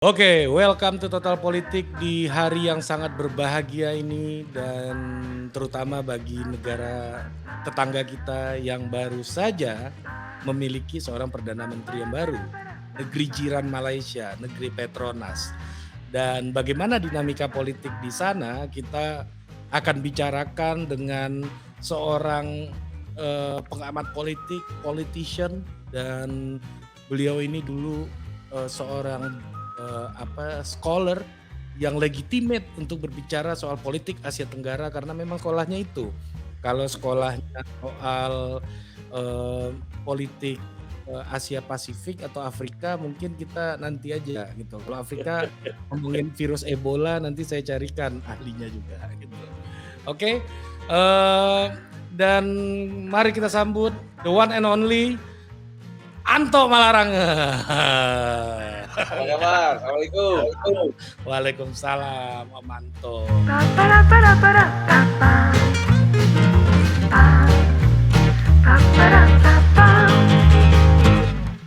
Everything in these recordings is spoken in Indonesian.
Oke, welcome to Total Politik di hari yang sangat berbahagia ini dan terutama bagi negara tetangga kita yang baru saja memiliki seorang Perdana Menteri yang baru, negeri jiran Malaysia, negeri Petronas. Dan bagaimana dinamika politik di sana kita akan bicarakan dengan seorang pengamat politik, politician dan beliau ini dulu seorang scholar yang legitimate untuk berbicara soal politik Asia Tenggara karena memang sekolahnya itu. Kalau sekolahnya soal, eee, politik, Asia Pasifik atau Afrika mungkin kita nanti aja gitu. Kalau Afrika ngomongin virus Ebola nanti saya carikan ahlinya juga gitu. Oke, dan mari kita sambut the one and only Anto Malarangeng. Apa kabar? Assalamualaikum. Waalaikumsalam, Om Anto.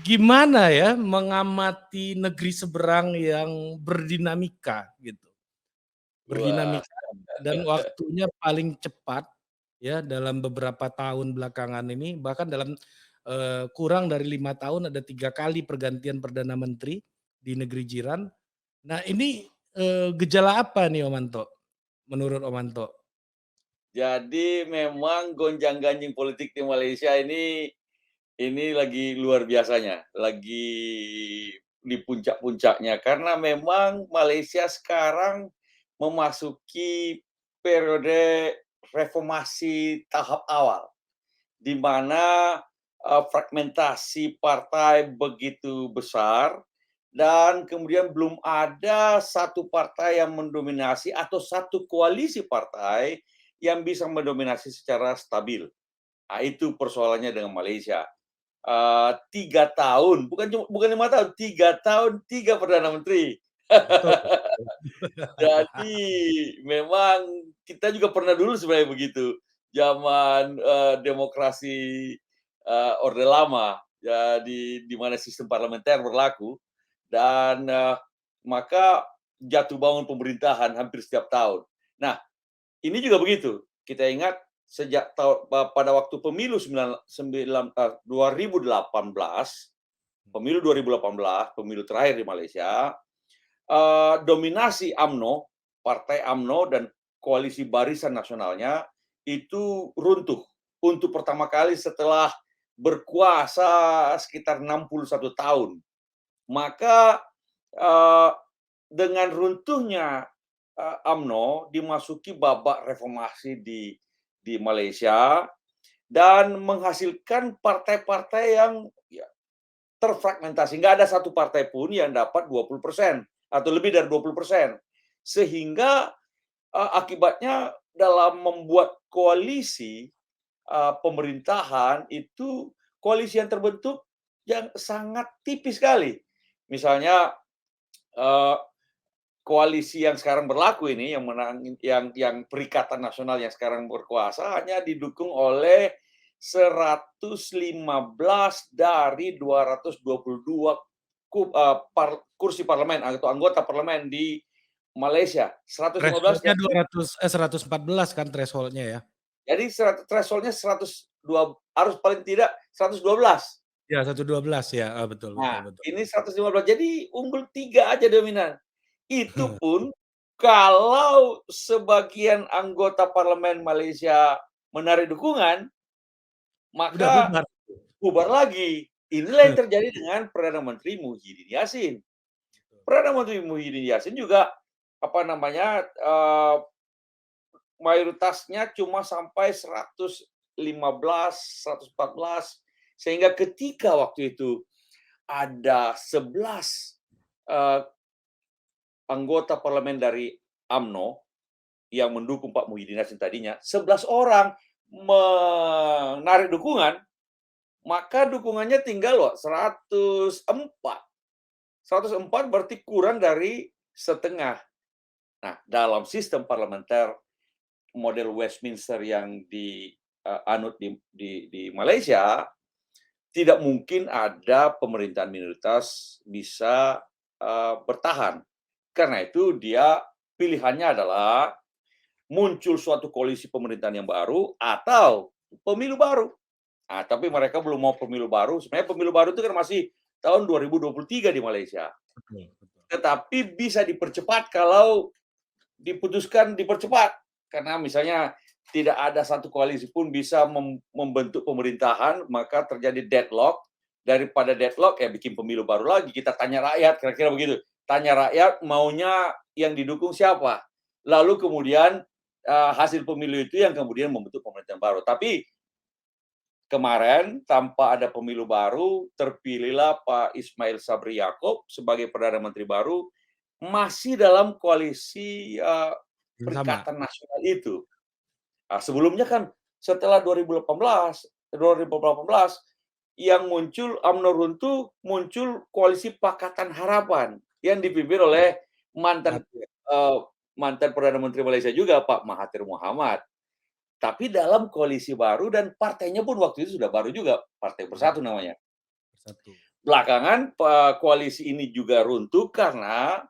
Gimana ya mengamati negeri seberang yang berdinamika gitu, Wah, berdinamika dan waktunya paling cepat ya dalam beberapa tahun belakangan ini bahkan dalam, kurang dari 5 tahun ada 3 kali pergantian perdana menteri di negeri jiran. Nah ini, gejala apa nih Om Anto, menurut Om Anto? jadi memang gonjang-ganjing politik di Malaysia ini lagi luar biasanya, lagi di puncak-puncaknya karena memang Malaysia sekarang memasuki periode reformasi tahap awal, di mana fragmentasi partai begitu besar dan kemudian belum ada satu partai yang mendominasi atau satu koalisi partai yang bisa mendominasi secara stabil. Nah, itu persoalannya dengan Malaysia. 3 tahun, bukan 5 tahun, 3 tahun, 3 perdana menteri. Betul. Jadi memang kita juga pernah dulu sebenarnya begitu, zaman, demokrasi, Orde Lama, jadi di mana sistem parlementer berlaku dan, maka jatuh bangun pemerintahan hampir setiap tahun. Nah, ini juga begitu, kita ingat sejak pada waktu pemilu 2018, pemilu terakhir di Malaysia, dominasi UMNO, Partai UMNO dan Koalisi Barisan Nasionalnya itu runtuh untuk pertama kali setelah berkuasa sekitar 61 tahun. Maka, eee, dengan runtuhnya, UMNO dimasuki babak reformasi di Malaysia dan menghasilkan partai-partai yang ya terfragmentasi, nggak ada satu partai pun yang dapat 20% atau lebih dari 20%. Sehingga, akibatnya dalam membuat koalisi, pemerintahan itu koalisi yang terbentuk yang sangat tipis sekali. Misalnya, eee, koalisi yang sekarang berlaku ini yang menang yang Perikatan Nasional yang sekarang berkuasa hanya didukung oleh 115 dari 222 kursi parlemen atau anggota parlemen di Malaysia. 115 Threshold-nya jadi 114 kan threshold-nya ya? jadi threshold-nya 102, harus paling tidak 112. Ya 112 ya, betul betul Nah, betul. ini 115, jadi unggul 3 aja dominan. Itu pun kalau sebagian anggota parlemen Malaysia menarik dukungan, Udah maka bubar. bubar lagi. Inilah yang terjadi dengan Perdana Menteri Muhyiddin Yassin. Perdana Menteri Muhyiddin Yassin juga, apa namanya, mayoritasnya cuma sampai 115, 114, sehingga ketika waktu itu ada 11 eee, anggota parlemen dari UMNO yang mendukung Pak Muhyiddin Yassin tadinya, 11 orang menarik dukungan, maka dukungannya tinggal loh 104. 104 berarti kurang dari setengah. Nah, dalam sistem parlementer model Westminster yang dianut di Malaysia, tidak mungkin ada pemerintahan minoritas bisa bertahan. Karena itu dia pilihannya adalah muncul suatu koalisi pemerintahan yang baru atau pemilu baru. Tapi mereka belum mau pemilu baru. Sebenarnya pemilu baru itu kan masih tahun 2023 di Malaysia. Betul, betul. Tetapi bisa dipercepat kalau diputuskan dipercepat. Karena misalnya tidak ada satu koalisi pun bisa membentuk pemerintahan, maka terjadi deadlock. Daripada deadlock, ya bikin pemilu baru lagi. Kita tanya rakyat, kira-kira begitu. Tanya rakyat maunya yang didukung siapa. Lalu kemudian hasil pemilu itu yang kemudian membentuk pemerintahan baru. Tapi kemarin tanpa ada pemilu baru, terpilihlah Pak Ismail Sabri Yaakob sebagai Perdana Menteri baru, masih dalam koalisi Yang sama. Perikatan Nasional itu. Sebelumnya kan setelah 2018 yang muncul UMNO runtuh, muncul koalisi Pakatan Harapan yang dipimpin oleh mantan Mahathir. mantan Perdana Menteri Malaysia juga Pak Mahathir Mohamad. Tapi dalam koalisi baru dan partainya pun waktu itu sudah baru juga, Partai Bersatu namanya. Bersatu. Belakangan koalisi ini juga runtuh karena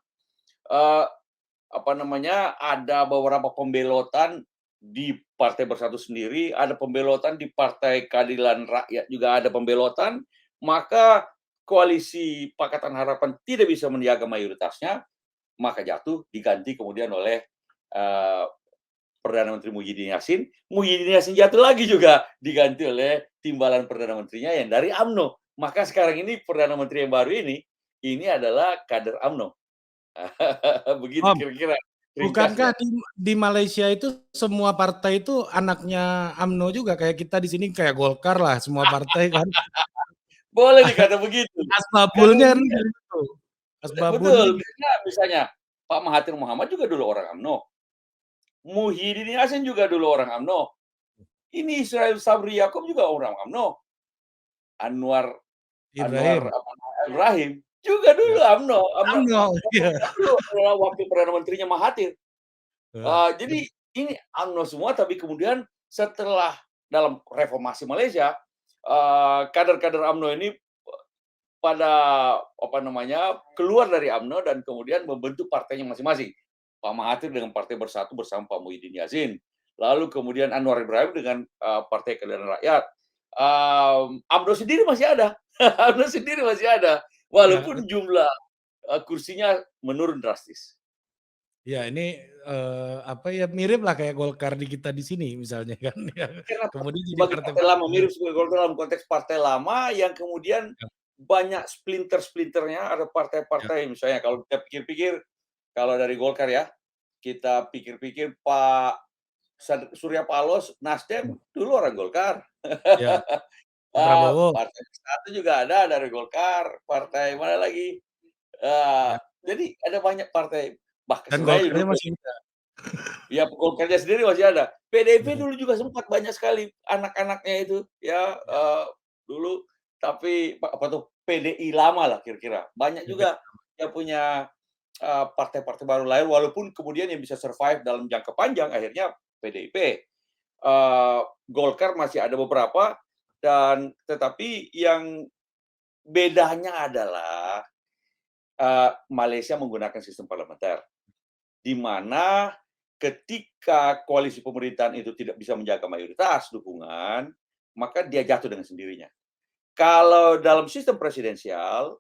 ada beberapa pembelotan di Partai Bersatu sendiri, ada pembelotan di Partai Keadilan Rakyat juga ada pembelotan, maka koalisi Pakatan Harapan tidak bisa menjaga mayoritasnya, maka jatuh diganti kemudian oleh Perdana Menteri Muhyiddin Yassin. Muhyiddin Yassin jatuh lagi juga diganti oleh timbalan Perdana Menterinya yang dari UMNO. Maka sekarang ini Perdana Menteri yang baru ini adalah kader UMNO. Begitu Om, kira-kira bukankah ringkasnya. di Malaysia itu semua partai itu anaknya UMNO juga kayak kita di sini kayak Golkar lah semua partai kan. Boleh dikata begitu. Karena Asbabulnya kan gitu. Asbabunnya betul, misalnya Pak Mahathir Mohamad juga dulu orang UMNO. Muhyiddin Yassin juga dulu orang UMNO. Ini Ismail Sabri Yaakob juga orang UMNO. Anwar Ibrahim. Ibrahim juga dulu Ya. UMNO. UMNO, iya. Dulu adalah wakil Perdana Menterinya Mahathir. Wah, Jadi ini UMNO semua, tapi kemudian setelah dalam reformasi Malaysia, kader-kader UMNO ini pada keluar dari UMNO dan kemudian membentuk partainya masing-masing. Pak Mahathir dengan Partai Bersatu bersama Pak Muhyiddin Yassin. Lalu kemudian Anwar Ibrahim dengan Partai Keadilan Rakyat. UMNO sendiri masih ada. UMNO sendiri masih ada. ya, Walaupun jumlah kursinya menurun drastis. ya ini mirip lah kayak Golkar di kita di sini misalnya kan. Ya. Karena Kemudian jadi sebagai partai partai lama, mirip sebagai Golkar dalam konteks partai lama yang kemudian ya, banyak splinter-splinternya, ada ya, partai-partai misalnya kalau kita pikir-pikir, kalau dari Golkar ya, kita pikir-pikir Pak Surya Paloh, Nasdem dulu orang Golkar. ya, Prabowo. Partai Bersatu juga ada dari Golkar, partai mana lagi? Eee, Ya. jadi ada banyak partai, bahkan Dan sebenarnya Golkarnya dulu masih ada. ya Golkarnya sendiri masih ada. PDIP Ya, dulu juga sempat banyak sekali anak-anaknya itu ya, dulu, tapi PDI lama lah kira-kira. Banyak ya, juga yang punya, partai-partai baru lain walaupun kemudian yang bisa survive dalam jangka panjang akhirnya PDIP. Golkar masih ada beberapa tetapi yang bedanya adalah, Malaysia menggunakan sistem parlementer, di mana ketika koalisi pemerintahan itu tidak bisa menjaga mayoritas dukungan, maka dia jatuh dengan sendirinya. Kalau dalam sistem presidensial,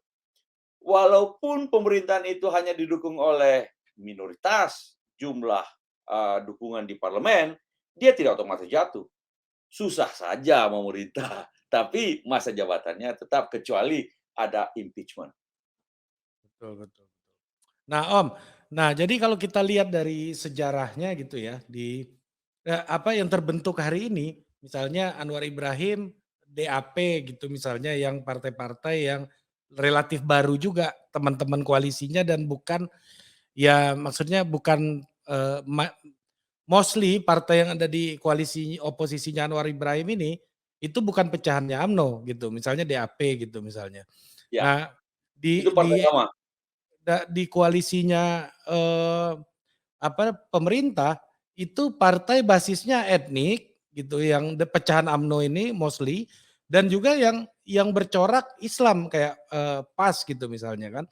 walaupun pemerintahan itu hanya didukung oleh minoritas jumlah dukungan di parlemen, dia tidak otomatis jatuh. Susah saja memerintah, tapi masa jabatannya tetap kecuali ada impeachment. betul, betul. Nah, Om, jadi kalau kita lihat dari sejarahnya gitu ya, apa yang terbentuk hari ini, misalnya Anwar Ibrahim, DAP gitu misalnya yang partai-partai yang relatif baru juga teman-teman koalisinya dan bukan ya maksudnya bukan, mostly partai yang ada di koalisi oposisinya Anwar Ibrahim ini, itu bukan pecahannya UMNO gitu, misalnya DAP gitu misalnya. Ya, Nah, itu di partai di lama. di koalisinya, pemerintah, itu partai basisnya etnik gitu yang pecahan UMNO ini mostly dan juga yang bercorak Islam kayak, PAS gitu misalnya kan.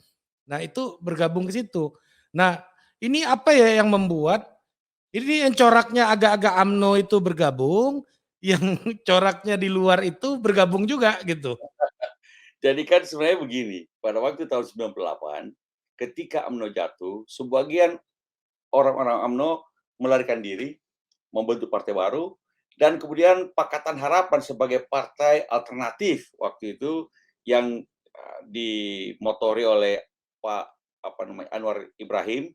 Nah itu bergabung ke situ. Nah ini apa ya yang membuat ini yang coraknya agak-agak UMNO itu bergabung, yang coraknya di luar itu bergabung juga gitu. Jadi kan sebenarnya begini, pada waktu tahun 98 ketika UMNO jatuh, sebagian orang-orang UMNO melarikan diri, membentuk partai baru, dan kemudian Pakatan Harapan sebagai partai alternatif waktu itu yang dimotori oleh Pak Anwar Ibrahim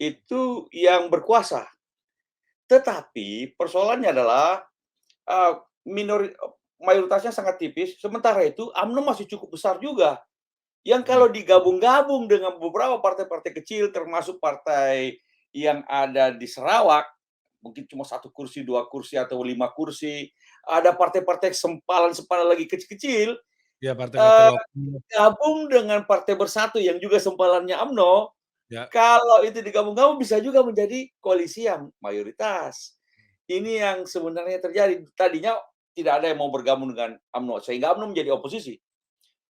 itu yang berkuasa. Tetapi persoalannya adalah uh, minori, mayoritasnya sangat tipis. Sementara itu UMNO masih cukup besar juga. Yang Mhm. kalau digabung-gabung dengan beberapa partai-partai kecil, termasuk partai yang ada di Sarawak, mungkin cuma 1 kursi, 2 kursi, atau 5 kursi. Ada partai-partai sempalan-sempalan lagi kecil-kecil, Ya partai-partai eee, lokal. gabung dengan Partai Bersatu yang juga sempalannya UMNO, Ya. kalau itu digabung-gabung bisa juga menjadi koalisi yang mayoritas. Ini yang sebenarnya terjadi. Tadinya tidak ada yang mau bergabung dengan UMNO, sehingga UMNO menjadi oposisi. Mhm.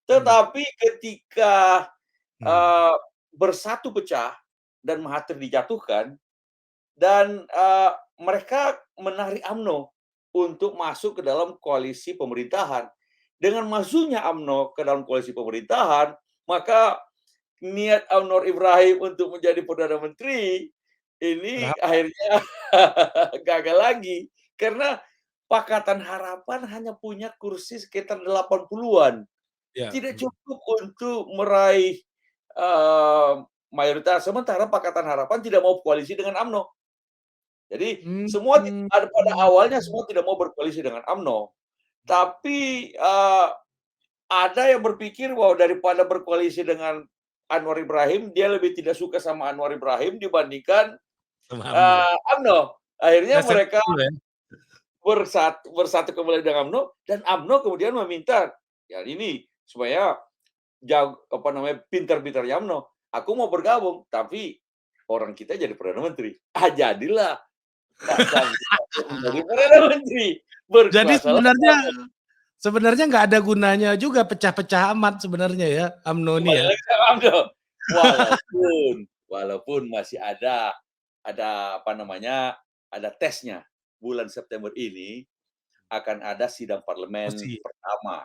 Tetapi ketika, Mhm. eee, Bersatu pecah dan Mahathir dijatuhkan dan, mereka menarik UMNO untuk masuk ke dalam koalisi pemerintahan. Dengan masuknya UMNO ke dalam koalisi pemerintahan, maka niat Anwar Ibrahim untuk menjadi Perdana Menteri ini Terhambat. akhirnya gagal lagi. Karena Pakatan Harapan hanya punya kursi sekitar 80-an. Ya, Tidak betul. cukup untuk meraih, mayoritas. Sementara Pakatan Harapan tidak mau koalisi dengan UMNO. Jadi semua Mmm. ada pada awalnya semua tidak mau berkoalisi dengan UMNO. Tapi, ada yang berpikir bahwa daripada berkoalisi dengan Anwar Ibrahim, dia lebih tidak suka sama Anwar Ibrahim dibandingkan, Sama UMNO. UMNO. Akhirnya Geser mereka dulu ya? bersatu kembali dengan UMNO dan UMNO kemudian meminta, "Ya ini supaya pintar-pintarnya UMNO, aku mau bergabung, tapi orang kita jadi perdana menteri." Jadilah Pak Samsu menjadi perdana menteri, Jadi berkuasalah sebenarnya UMNO. sebenarnya nggak ada gunanya juga pecah-pecah amat sebenarnya ya, UMNO ini Kembali ya? lagi sama UMNO. Walaupun masih ada apa namanya, ada tesnya. Bulan September ini akan ada sidang Oh parlemen sih. pertama.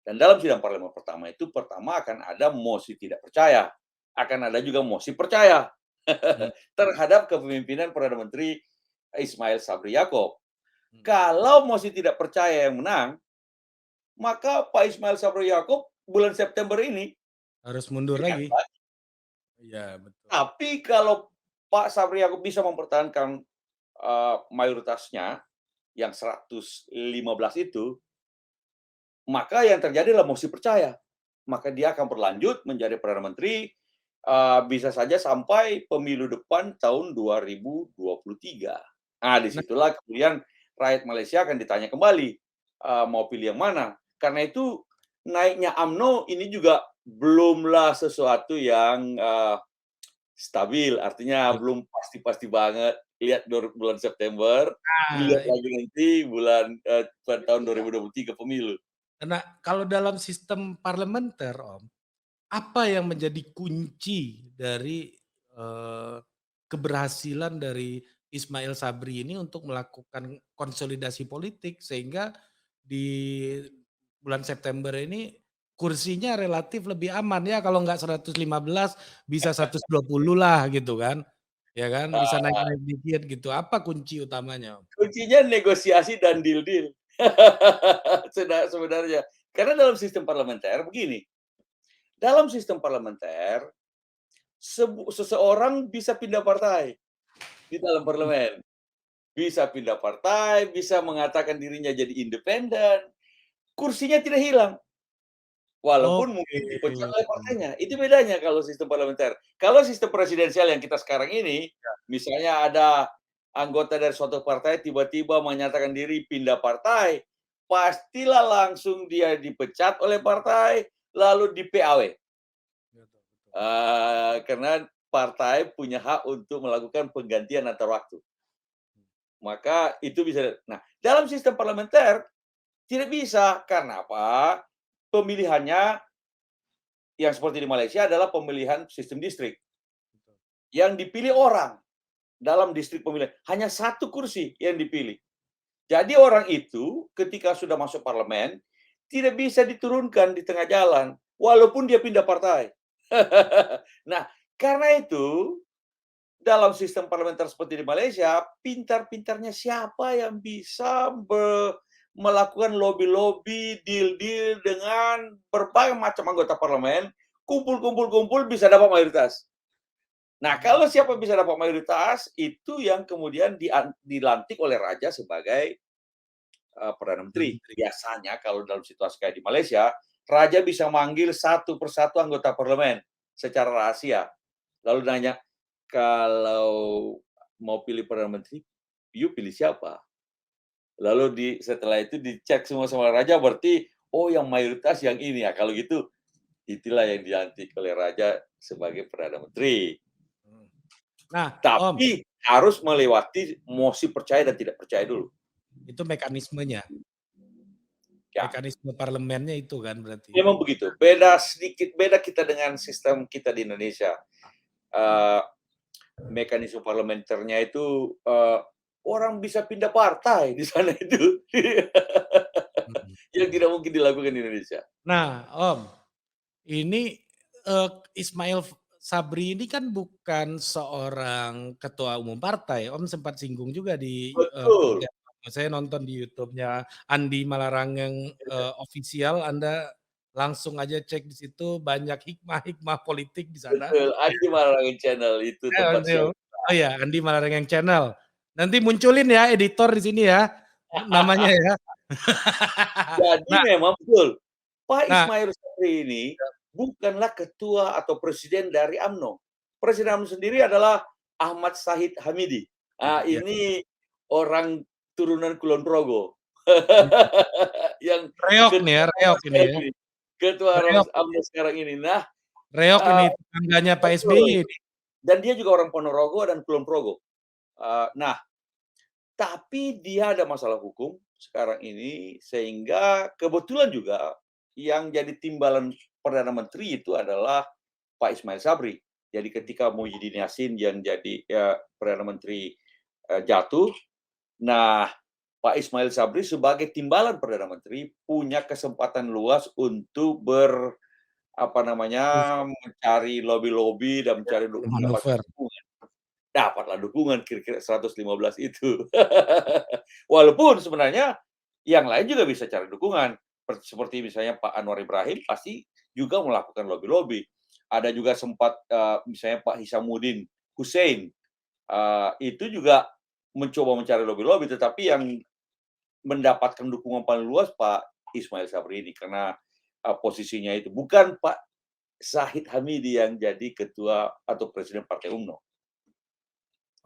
Dan dalam sidang parlemen pertama itu, pertama akan ada mosi tidak percaya, akan ada juga mosi percaya Mhm. terhadap kepemimpinan Perdana Menteri Ismail Sabri Yaakob. Mhm. Kalau mosi tidak percaya yang menang, maka Pak Ismail Sabri Yaakob bulan September ini Harus mundur diganti lagi. lagi. Iya betul. Tapi kalau Pak Sabri Yaakob bisa mempertahankan, mayoritasnya yang 115 itu, maka yang terjadi adalah mosi percaya. Maka dia akan berlanjut menjadi Perdana Menteri, bisa saja sampai pemilu depan tahun 2023. Nah, Disitulah kemudian rakyat Malaysia akan ditanya kembali, mau pilih yang mana. Karena itu naiknya UMNO ini juga belumlah sesuatu yang, stabil, artinya betul. belum pasti-pasti banget. Lihat bulan September, Nah, dilihat lagi nanti bulan, pada tahun 2023 pemilu. nah kalau dalam sistem parlementer Om, apa yang menjadi kunci dari, eee, keberhasilan dari Ismail Sabri ini untuk melakukan konsolidasi politik sehingga di bulan September ini kursinya relatif lebih aman ya kalau nggak 115 bisa 120 lah gitu kan, ya kan bisa Eee, naik-naik dikit gitu. Apa kunci utamanya Om? Kuncinya negosiasi dan deal-deal. Sebenarnya. Karena dalam sistem parlementer begini, dalam sistem parlementer seseorang bisa pindah partai di dalam Mhm. parlemen. Bisa pindah partai, bisa mengatakan dirinya jadi independen, kursinya tidak hilang. Walaupun Oke. mungkin dipecat oleh partainya, itu bedanya kalau sistem parlementer. Kalau sistem presidensial yang kita sekarang ini, misalnya ada anggota dari suatu partai tiba-tiba menyatakan diri pindah partai, pastilah langsung dia dipecat oleh partai, lalu di-PAW. Betul betul. Karena partai punya hak untuk melakukan penggantian antar waktu. Maka itu bisa. Nah, dalam sistem parlementer tidak bisa, karena apa? Pemilihannya yang seperti di Malaysia adalah pemilihan sistem distrik. Yang dipilih orang dalam distrik pemilihan. Hanya satu kursi yang dipilih. Jadi orang itu ketika sudah masuk parlemen, tidak bisa diturunkan di tengah jalan, walaupun dia pindah partai. Nah, karena itu, dalam sistem parlementer seperti di Malaysia, pintar-pintarnya siapa yang bisa melakukan lobby-lobby, deal-deal dengan berbagai macam anggota parlemen, kumpul-kumpul-kumpul bisa dapat mayoritas. Nah, kalau siapa bisa dapat mayoritas, itu yang kemudian dilantik oleh raja sebagai Perdana Menteri. Biasanya kalau dalam situasi kayak di Malaysia, raja bisa manggil satu persatu anggota parlemen secara rahasia. Lalu nanya, kalau mau pilih Perdana Menteri, you pilih siapa? Lalu setelah itu dicek semua sama raja, berarti, oh yang mayoritas yang ini ya. Kalau gitu, itulah yang dilantik oleh raja sebagai Perdana Menteri. Nah, Om, Tapi harus melewati mosi percaya dan tidak percaya dulu. itu mekanismenya. Ya, Mekanisme parlemennya itu kan berarti. memang begitu. Beda kita dengan sistem kita di Indonesia. Mekanisme parlementernya itu orang bisa pindah partai di sana itu. Yang tidak mungkin dilakukan di Indonesia. Nah, Om, ini Ismail Sabri ini kan bukan seorang ketua umum partai. Om sempat singgung juga di Betul. saya nonton di YouTube-nya Andi Malarangeng official. Anda langsung aja cek di situ, banyak hikmah-hikmah politik di sana. Betul, Andi Malarangeng Channel itu tempat siang. Oh ya, Andi Malarangeng Channel. Nanti munculin ya editor di sini ya, namanya ya. Jadi Nah memang betul, Pak nah, Ismail Sabri ini bukanlah ketua atau presiden dari UMNO. Presiden UMNO sendiri adalah Ahmad Zahid Hamidi. ya, Ini orang turunan Kulon Progo. Yang reok nih ya, ketua UMNO reok ini sekarang ya, ini. Ketua reok UMNO sekarang ini. Nah, reok ini eee, tetangganya Pak betul. SBY ini. Dan dia juga orang Ponorogo dan Kulon Progo. Nah, tapi dia ada masalah hukum sekarang ini, sehingga kebetulan juga yang jadi timbalan Perdana Menteri itu adalah Pak Ismail Sabri. Jadi ketika Muhyiddin Yassin yang jadi Perdana Menteri jatuh, nah Pak Ismail Sabri sebagai timbalan Perdana Menteri punya kesempatan luas untuk apa namanya, mencari lobby-lobby dan mencari mendapatkan Manuver. dukungan. Dapatlah dukungan kira-kira 115 itu. Walaupun sebenarnya yang lain juga bisa cari dukungan. Seperti misalnya Pak Anwar Ibrahim pasti juga melakukan lobby-lobby. Ada juga sempat misalnya Pak Hisamuddin Hussein itu juga mencoba mencari lobby-lobby, tetapi yang mendapatkan dukungan paling luas Pak Ismail Sabri ini karena posisinya itu. Bukan Pak Zahid Hamidi yang jadi ketua atau presiden Partai UMNO.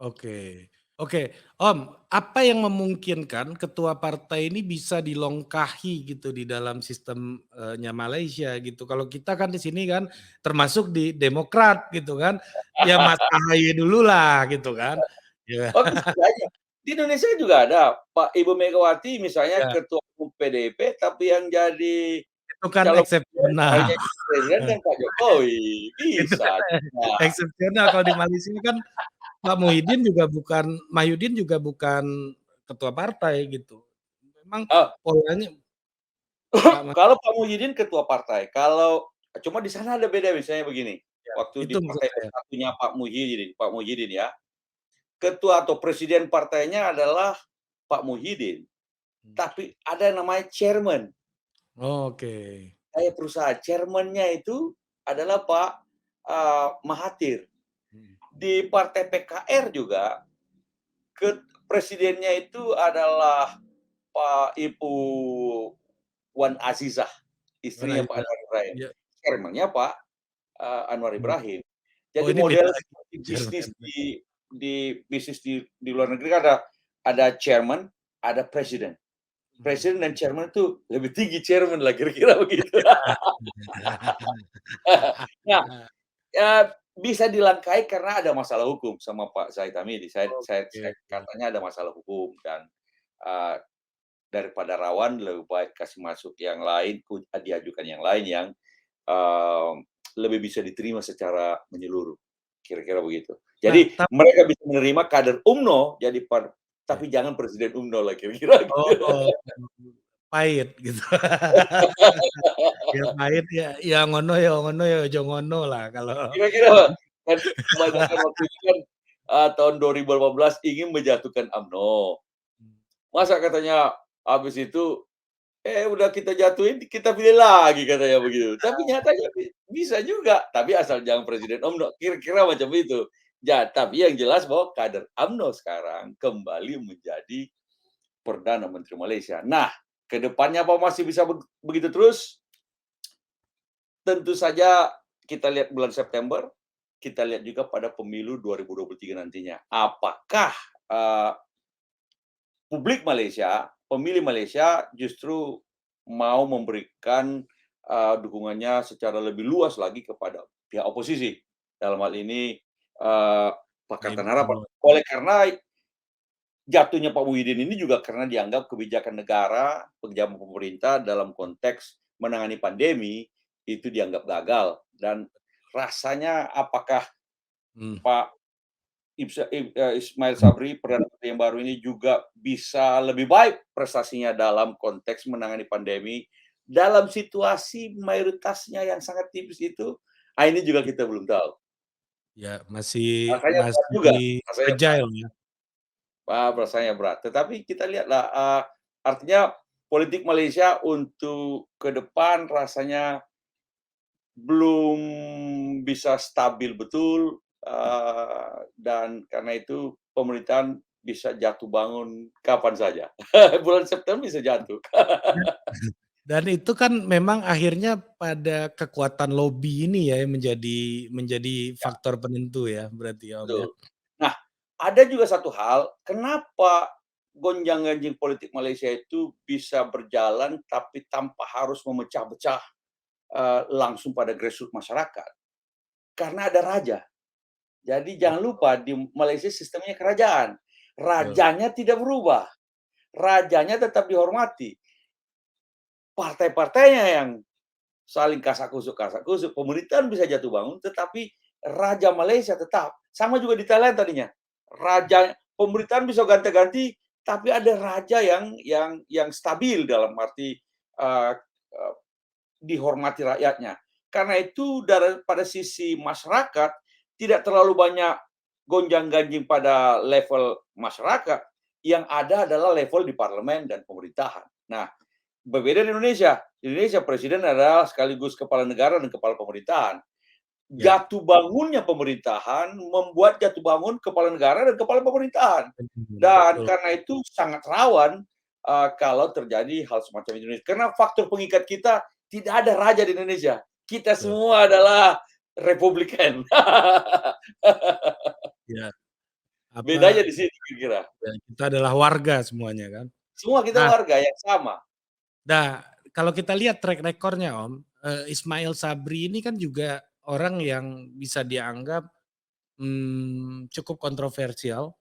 Oke. Oke, Om, apa yang memungkinkan ketua partai ini bisa dilongkahi gitu di dalam sistemnya Malaysia gitu. Kalau kita kan di sini kan termasuk di Demokrat gitu kan, ya Mas AHY dululah gitu kan. Ya, Oh, bisa saja. Di Indonesia juga ada Ibu Megawati misalnya ya ketua umum PDIP, tapi yang jadi itu kan calon presiden, eksepsional. akhirnya jadi presiden kan Pak Jokowi, Itu bisa kan juga. eksepsional kalau di Malaysia kan Pak Muhyiddin juga bukan Mahyudin juga bukan ketua partai gitu. Memang Eee, polanya Pak Ma kalau Pak Muhyiddin ketua partai, kalau cuma di sana ada beda misalnya begini, ya, waktu di itu maksud partai saya. bersatunya Pak Muhyiddin ya, ketua atau presiden partainya adalah Pak Muhyiddin, Hmm. tapi ada yang namanya chairman. Oke. Kayak perusahaan, chairman-nya itu adalah Pak Mahathir. Mhm. Di partai PKR juga, presidennya itu adalah Ibu Wan Azizah, Mana istrinya Pak bisa Anwar Ibrahim. ya. Chairman-nya Pak Anwar Mhm. Ibrahim. Oh Jadi ini beda model lagi seperti bisnis Jerman. di luar negeri kan ada chairman, ada presiden. Mhm. Presiden dan chairman itu lebih tinggi chairman lah kira-kira begitu. Nah, bisa dilangkai karena ada masalah hukum sama Pak Zahid Hamidi. Oke Saya oke. katanya ada masalah hukum dan, eee, daripada rawan lebih baik kasih masuk yang lain, diajukan yang lain yang, eee, lebih bisa diterima secara menyeluruh, kira-kira begitu. Nah, Jadi mereka bisa menerima kader UMNO jadi ya. tapi jangan presiden UMNO lah kira-kira gitu. Oh, pahit gitu. Ya pahit ya, ya ngono ya aja ngono lah kalau Kira-kira kan kebanyakan waktu itu kan, tahun 2018 ingin menjatuhkan UMNO. Masa katanya habis itu, udah kita jatuhin, kita pilih lagi katanya begitu. Tapi nyatanya bisa juga, tapi asal jangan presiden UMNO, kira-kira macam itu. Tapi yang jelas bahwa kader UMNO sekarang kembali menjadi Perdana Menteri Malaysia. Nah, ke depannya apa masih bisa begitu terus? Tentu saja kita lihat bulan September, kita lihat juga pada pemilu 2023 nantinya. Apakah, eee, publik Malaysia, pemilih Malaysia justru mau memberikan, dukungannya secara lebih luas lagi kepada pihak oposisi. Dalam hal ini, eee, Pakatan Harapan. Oleh karena jatuhnya Pak Muhyiddin ini juga karena dianggap kebijakan negara, kebijakan pemerintah dalam konteks menangani pandemi, itu dianggap gagal dan rasanya apakah mmm, Pak Ismail Sabri, Perdana Menteri yang baru ini juga bisa lebih baik prestasinya dalam konteks menangani pandemi, dalam situasi mayoritasnya yang sangat tipis itu, ini juga kita belum tahu. ya masih Rasanya berat masih juga, rasanya berat. fragile ya. Rasanya berat. Tetapi kita lihatlah, artinya politik Malaysia untuk ke depan rasanya belum bisa stabil betul, dan karena itu pemerintahan bisa jatuh bangun kapan saja. Bulan September bisa jatuh. Dan itu kan memang akhirnya pada kekuatan lobi ini ya yang menjadi Ya, faktor penentu ya berarti ya, Om, ya? betul. Nah, ada juga satu hal, kenapa gonjang-ganjing politik Malaysia itu bisa berjalan tapi tanpa harus memecah-becah, langsung pada grassroots masyarakat. Karena ada raja. Jadi Oh, jangan lupa di Malaysia sistemnya kerajaan. betul. Rajanya tidak berubah, rajanya tetap dihormati. Partai-partainya yang saling kasak kusuk, pemerintahan bisa jatuh bangun, tetapi raja Malaysia tetap. Sama juga di Thailand tadinya. Raja pemerintahan bisa ganti-ganti, tapi ada raja yang stabil dalam arti, eee eee, dihormati rakyatnya. Karena itu pada sisi masyarakat, tidak terlalu banyak gonjang-ganjing pada level masyarakat, yang ada adalah level di parlemen dan pemerintahan. Nah, berbeda di Indonesia. Di Indonesia presiden adalah sekaligus kepala negara dan kepala pemerintahan. Ya, Jatuh bangunnya pemerintahan membuat jatuh bangun kepala negara dan kepala pemerintahan. Dan betul. karena itu sangat rawan, kalau terjadi hal semacam ini. Karena faktor pengikat kita tidak ada raja di Indonesia. Kita Betul, semua adalah Republikan. ya, Bedanya apa, di situ kira-kira. ya kita adalah warga semuanya kan. Semua kita Nah warga yang sama. nah, kalau kita lihat track record-nya Om, Ismail Sabri ini kan juga orang yang bisa dianggap, cukup kontroversial,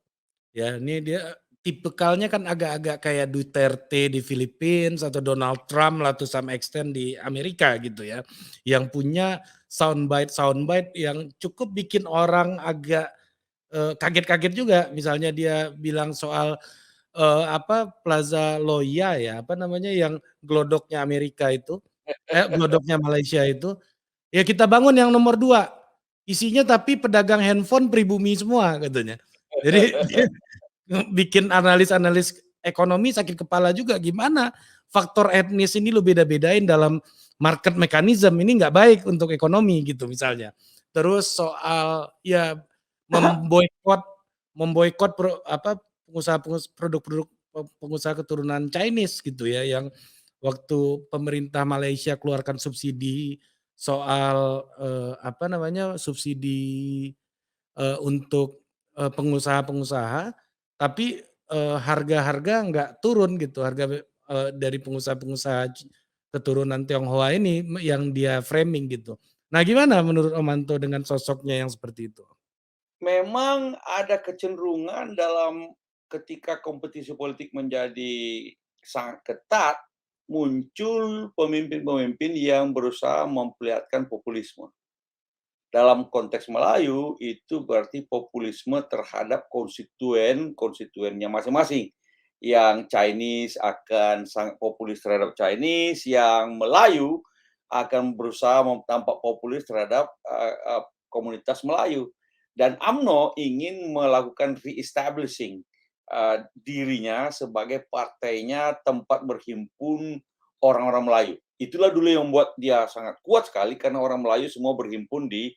ya. Ini dia tipikalnya kan agak-agak kayak Duterte di Philippines atau Donald Trump lah to some extent di Amerika gitu ya. Yang punya soundbite yang cukup bikin orang agak, kaget-kaget juga. Misalnya dia bilang soal Plaza Loya ya, apa namanya, yang glodoknya Amerika itu, glodoknya Malaysia itu, "Ya kita bangun yang nomor 2 isinya tapi pedagang handphone pribumi semua," katanya. Jadi dia bikin analis-analis ekonomi sakit kepala juga, gimana faktor etnis ini lu beda-bedain dalam market mechanism, ini nggak baik untuk ekonomi gitu misalnya. Terus soal ya memboikot memboikot produk-produk pengusaha keturunan Chinese gitu ya, yang waktu pemerintah Malaysia keluarkan subsidi soal, subsidi, untuk, pengusaha-pengusaha, tapi, harga-harga nggak turun gitu, dari pengusaha-pengusaha keturunan Tionghoa ini yang dia framing gitu. Nah gimana menurut Om Manto dengan sosoknya yang seperti itu? Memang ada kecenderungan dalam ketika kompetisi politik menjadi sangat ketat, muncul pemimpin-pemimpin yang berusaha memperlihatkan populisme. dalam konteks Melayu itu berarti populisme terhadap konstituennya masing-masing. Yang Chinese akan sangat populis terhadap Chinese, yang Melayu akan berusaha tampak populis terhadap komunitas Melayu. Dan UMNO ingin melakukan re-establishing dirinya sebagai partainya tempat berhimpun orang-orang Melayu. Itulah dulu yang membuat dia sangat kuat sekali karena orang Melayu semua berhimpun di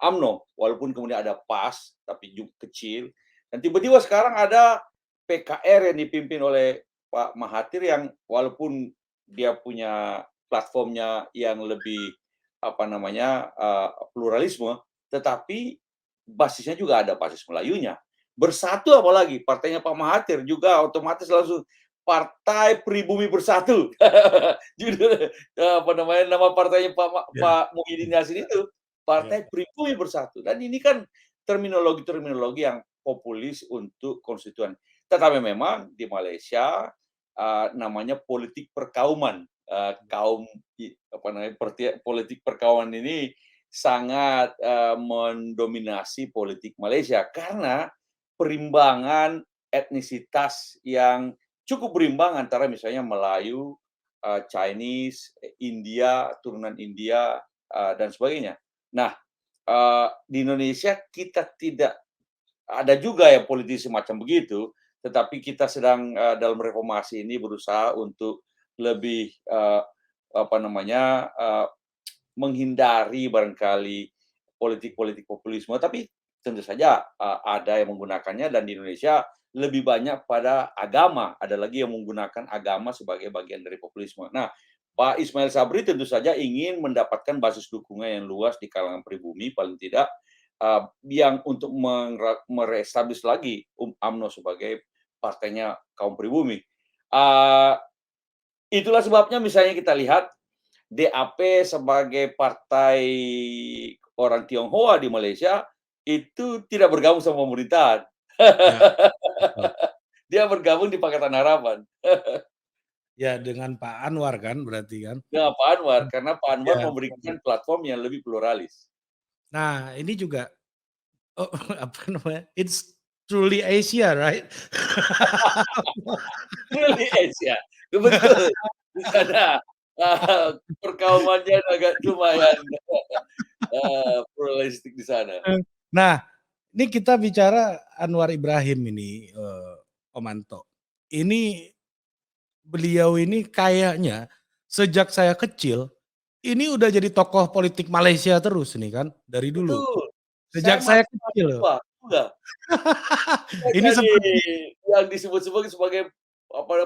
UMNO, walaupun kemudian ada PAS tapi juga kecil. Dan tiba-tiba sekarang ada PKR yang dipimpin oleh Pak Mahathir yang walaupun dia punya platformnya yang lebih pluralisme, tetapi basisnya juga ada basis Melayunya. Bersatu apalagi partainya Pak Mahathir juga otomatis langsung Partai Pribumi Bersatu. Judul nama partainya Ya, Pak Muhyiddin Yassin itu ya. Partai Pribumi Bersatu. Dan ini kan terminologi yang populis untuk konstituen. Tetapi memang di Malaysia namanya politik perkauman. Politik perkauman ini sangat mendominasi politik Malaysia karena perimbangan etnisitas yang cukup berimbang antara misalnya Melayu, Chinese, India, turunan India, dan sebagainya. Nah, di Indonesia kita tidak ada juga ya politisi macam begitu, tetapi kita sedang dalam reformasi ini berusaha untuk lebih menghindari barangkali politik-politik populisme, tapi tentu saja ada yang menggunakannya dan di Indonesia lebih banyak pada agama, ada lagi yang menggunakan agama sebagai bagian dari populisme. Nah, Pak Ismail Sabri tentu saja ingin mendapatkan basis dukungan yang luas di kalangan pribumi, paling tidak yang untuk mereestablish lagi UMNO sebagai partainya kaum pribumi. Uh, Itulah sebabnya misalnya kita lihat DAP sebagai partai orang Tionghoa di Malaysia itu tidak bergabung sama pemerintahan. Ya, betul. Dia bergabung di Pakatan Harapan. Ya, dengan Pak Anwar kan berarti kan? Dengan Pak Anwar, karena Pak Anwar Ya. memberikan platform yang lebih pluralis. Nah, ini juga oh, apa namanya, it's truly Asia, right? Really Asia, betul. Di sana perkaumannya agak lumayan pluralistik di sana. Nah, ini kita bicara Anwar Ibrahim ini, Om Anto. Ini beliau ini kayaknya sejak saya kecil, ini udah jadi tokoh politik Malaysia terus nih kan, dari dulu. Betul, saya Sejak saya masih kecil loh. mahasiswa juga. Dia Ini jadi seperti yang disebut-sebut sebagai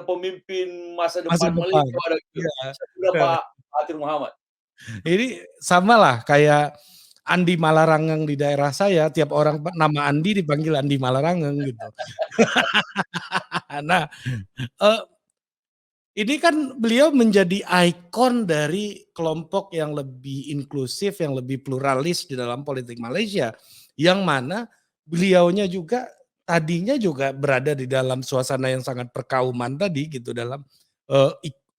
pemimpin masa masa depan depan. Malaysia pada itu. Iya. Sesudah Pak Mahathir Mohamad. Ini samalah kayak Andi Malarangeng di daerah saya, tiap orang nama Andi dipanggil Andi Malarangeng gitu. Nah, eee, ini kan beliau menjadi ikon dari kelompok yang lebih inklusif, yang lebih pluralis di dalam politik Malaysia, yang mana beliaunya juga tadinya juga berada di dalam suasana yang sangat perkauman tadi gitu, dalam,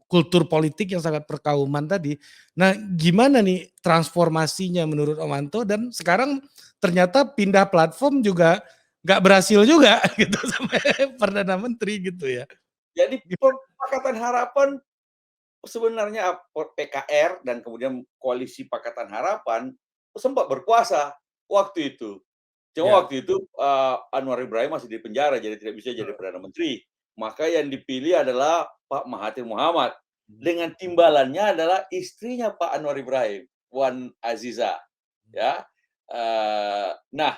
kultur politik yang sangat perkauman tadi. Nah, gimana nih transformasinya menurut Om Anto dan sekarang ternyata pindah platform juga nggak berhasil juga gitu sampai perdana menteri gitu ya. Jadi Pakatan Harapan sebenarnya PKR dan kemudian koalisi Pakatan Harapan sempat berkuasa waktu itu. Cuma Ya, waktu itu Anwar Ibrahim masih di penjara jadi tidak bisa jadi perdana menteri. Maka yang dipilih adalah Pak Mahathir Mohamad. Dengan timbalannya adalah istrinya Pak Anwar Ibrahim, Wan Aziza. Ya, nah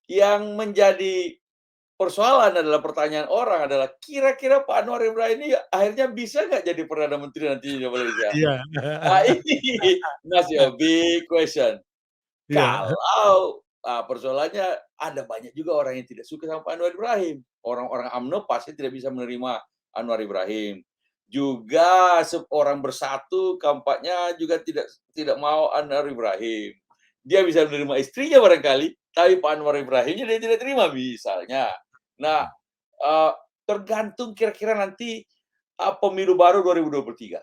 yang menjadi persoalan adalah pertanyaan orang adalah kira-kira Pak Anwar Ibrahim ini akhirnya bisa nggak jadi perdana menteri nantinya di Malaysia? iya. Nah ini masih a big question. Iya, Kalau persoalannya ada banyak juga orang yang tidak suka sama Pak Anwar Ibrahim. Orang-orang UMNO pasti tidak bisa menerima Anwar Ibrahim. Juga orang bersatu kampanye juga tidak mau Anwar Ibrahim. Dia bisa menerima istrinya barangkali, tapi Pak Anwar Ibrahimnya dia tidak terima misalnya. Nah, tergantung kira-kira nanti pemilu baru 2023.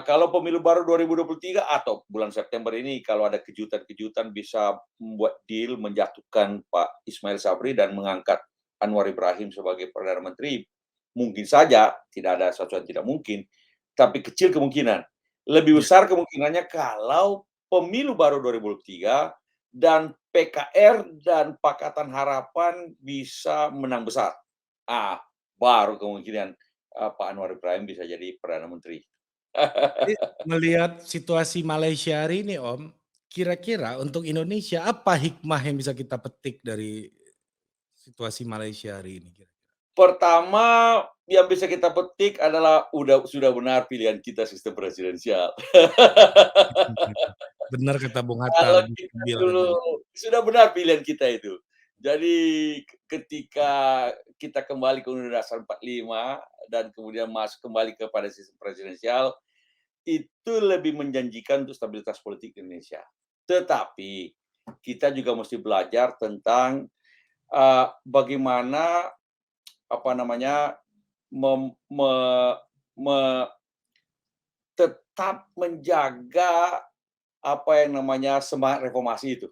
Kalau pemilu baru 2023 atau bulan September ini kalau ada kejutan-kejutan bisa membuat deal menjatuhkan Pak Ismail Sabri dan mengangkat Anwar Ibrahim sebagai Perdana Menteri, mungkin saja, tidak ada sesuatu yang tidak mungkin, tapi kecil kemungkinan. Lebih Ya. besar kemungkinannya kalau pemilu baru 2023 dan PKR dan Pakatan Harapan bisa menang besar. Ah, baru kemungkinan, Pak Anwar Ibrahim bisa jadi Perdana Menteri. Jadi melihat situasi Malaysia hari ini Om, kira-kira untuk Indonesia apa hikmah yang bisa kita petik dari situasi Malaysia hari ini kira-kira? Pertama, yang bisa kita petik adalah sudah benar pilihan kita sistem presidensial. Benar kata Bung Hatta Kalau lebih kita stabil dulu katanya. sudah benar pilihan kita itu. Jadi ketika kita kembali ke Undang-Undang Dasar 45 dan kemudian masuk kembali kepada sistem presidensial, itu lebih menjanjikan untuk stabilitas politik Indonesia. Tetapi kita juga mesti belajar tentang, bagaimana, apa namanya, mem me me tetap menjaga, apa yang namanya, semangat reformasi itu.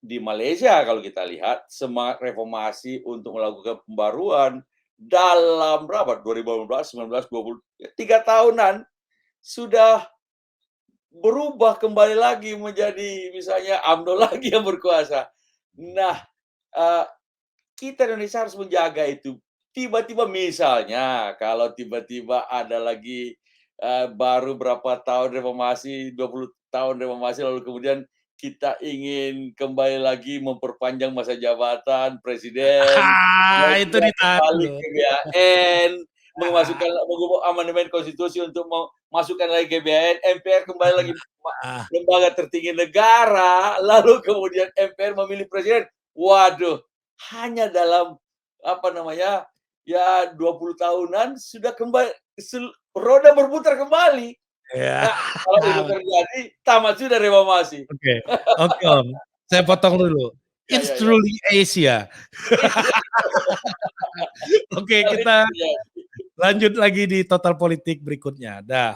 Di Malaysia kalau kita lihat semangat reformasi untuk melakukan pembaruan dalam berapa 2018, 19, 20, 3 tahunan sudah berubah kembali lagi menjadi misalnya UMNO lagi yang berkuasa. Nah, eee, kita Indonesia harus menjaga itu. Tiba-tiba misalnya kalau tiba-tiba ada lagi, baru berapa tahun reformasi, 20 tahun reformasi lalu kemudian kita ingin kembali lagi memperpanjang masa jabatan presiden, Itu mengajukan ditahan kembali loh. GBHN, mengubah amandemen konstitusi untuk memasukkan lagi GBHN, MPR kembali lagi Ah, lembaga tertinggi negara, lalu kemudian MPR memilih presiden. Waduh, hanya dalam apa namanya, ya 20 tahunan sudah kembali roda berputar kembali. iya. Nah, kalau itu terjadi, tamat sudah reformasi. Oke, oke Om, saya potong dulu. Ya It's ya ya. truly Asia. Oke, Kalau itu kita terjadi. lanjut lagi di Total Politik berikutnya. Dah.